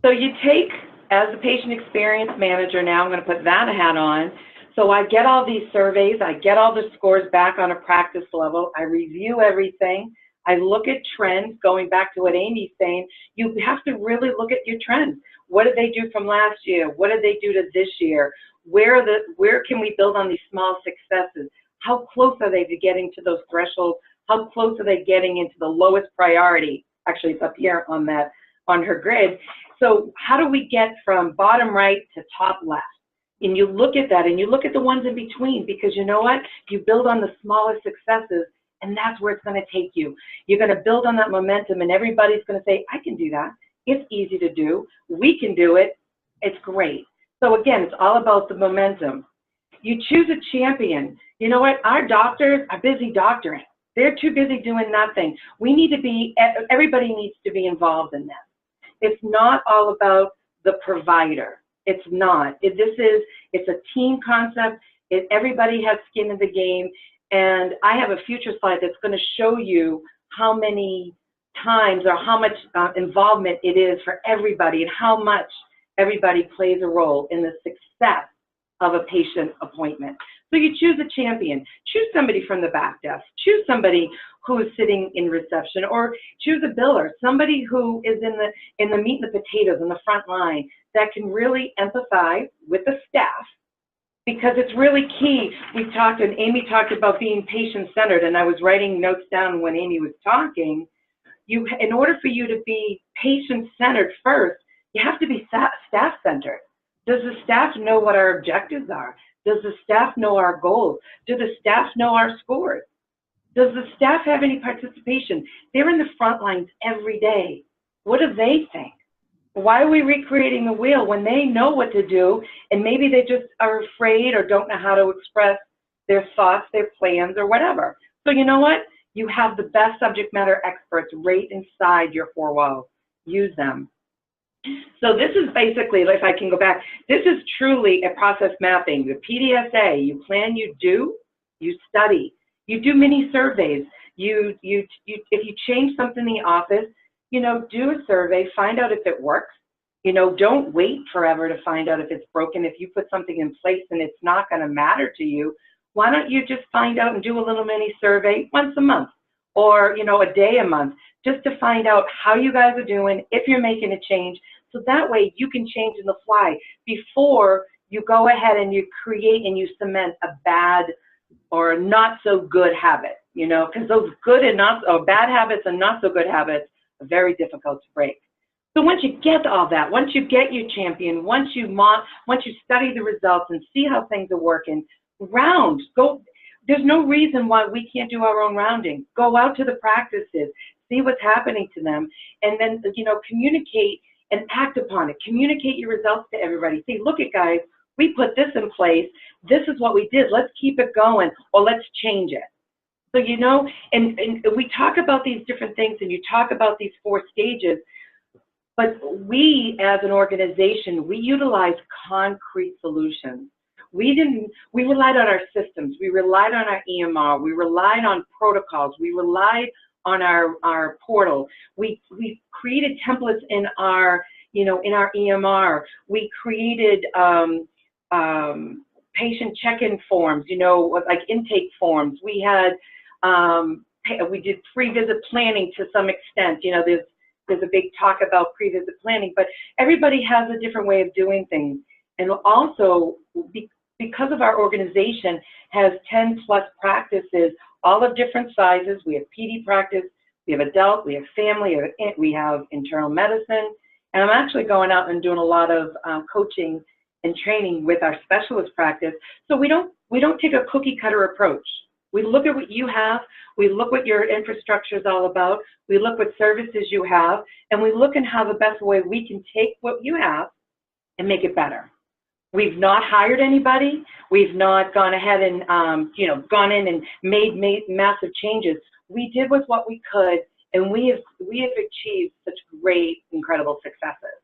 So you take, as a patient experience manager now, I'm going to put that hat on. So I get all these surveys, I get all the scores back on a practice level, I review everything, I look at trends, going back to what Amy's saying, you have to really look at your trends. What did they do from last year? What did they do to this year? Where can we build on these small successes? How close are they to getting to those thresholds? How close are they getting into the lowest priority? Actually, it's up here on her grid. So how do we get from bottom right to top left? And you look at that, and you look at the ones in between, because you know what? You build on the smallest successes, and that's where it's going to take you. You're going to build on that momentum, and everybody's going to say, I can do that. It's easy to do. We can do it. It's great. So again, it's all about the momentum. You choose a champion. You know what? Our doctors are busy doctoring. They're too busy doing nothing. We need to be, everybody needs to be involved in this. It's not all about the provider. It's not. It's a team concept. Everybody has skin in the game. And I have a future slide that's going to show you how many times or how much involvement it is for everybody and how much everybody plays a role in the success of a patient appointment. So you choose a champion. Choose somebody from the back desk. Choose somebody who is sitting in reception, or choose a biller, somebody who is in the meat and the potatoes, in the front line, that can really empathize with the staff, because it's really key. We talked, and Amy talked about being patient-centered, and I was writing notes down when Amy was talking. In order for you to be patient-centered first, you have to be staff-centered. Does the staff know what our objectives are? Does the staff know our goals? Do the staff know our scores? Does the staff have any participation? They're in the front lines every day. What do they think? Why are we recreating the wheel when they know what to do, and maybe they just are afraid or don't know how to express their thoughts, their plans, or whatever? So you know what? You have the best subject matter experts right inside your four walls. Use them. So this is basically, if I can go back, this is truly a process mapping. The PDSA, you plan, you do, you study. You do mini surveys. If you change something in the office, you know, do a survey, find out if it works. You know, don't wait forever to find out if it's broken. If you put something in place and it's not going to matter to you, why don't you just find out and do a little mini survey once a month, or, you know, a day a month, just to find out how you guys are doing, if you're making a change, so that way you can change in the fly before you go ahead and you create and you cement a bad or not so good habit, you know, because those good and not, or bad habits and not so good habits are very difficult to break. So once you get all that, once you get your champion, once you study the results and see how things are working, go. There's no reason why we can't do our own rounding. Go out to the practices, see what's happening to them, and then, you know, communicate and act upon it. Communicate your results to everybody. Say, look at guys, we put this in place. This is what we did. Let's keep it going, or let's change it. So, you know, and we talk about these different things, and you talk about these 4 stages, but we as an organization, we utilize concrete solutions. We relied on our systems. We relied on our EMR. We relied on protocols. We relied on our portal. We created templates in our, you know, in our EMR. We created patient check-in forms, you know, like intake forms. We had, we did pre-visit planning to some extent. You know, there's a big talk about pre-visit planning, but everybody has a different way of doing things. And also, because of our organization has 10+ practices, all of different sizes. We have PD practice, we have adult, we have family, we have internal medicine. And I'm actually going out and doing a lot of coaching and training with our specialist practice. So we don't take a cookie cutter approach. We look at what you have, we look what your infrastructure is all about, we look what services you have, and we look at how the best way we can take what you have and make it better. We've not hired anybody. We've not gone ahead and, you know, gone in and made massive changes. We did with what we could, and we have achieved such great, incredible successes.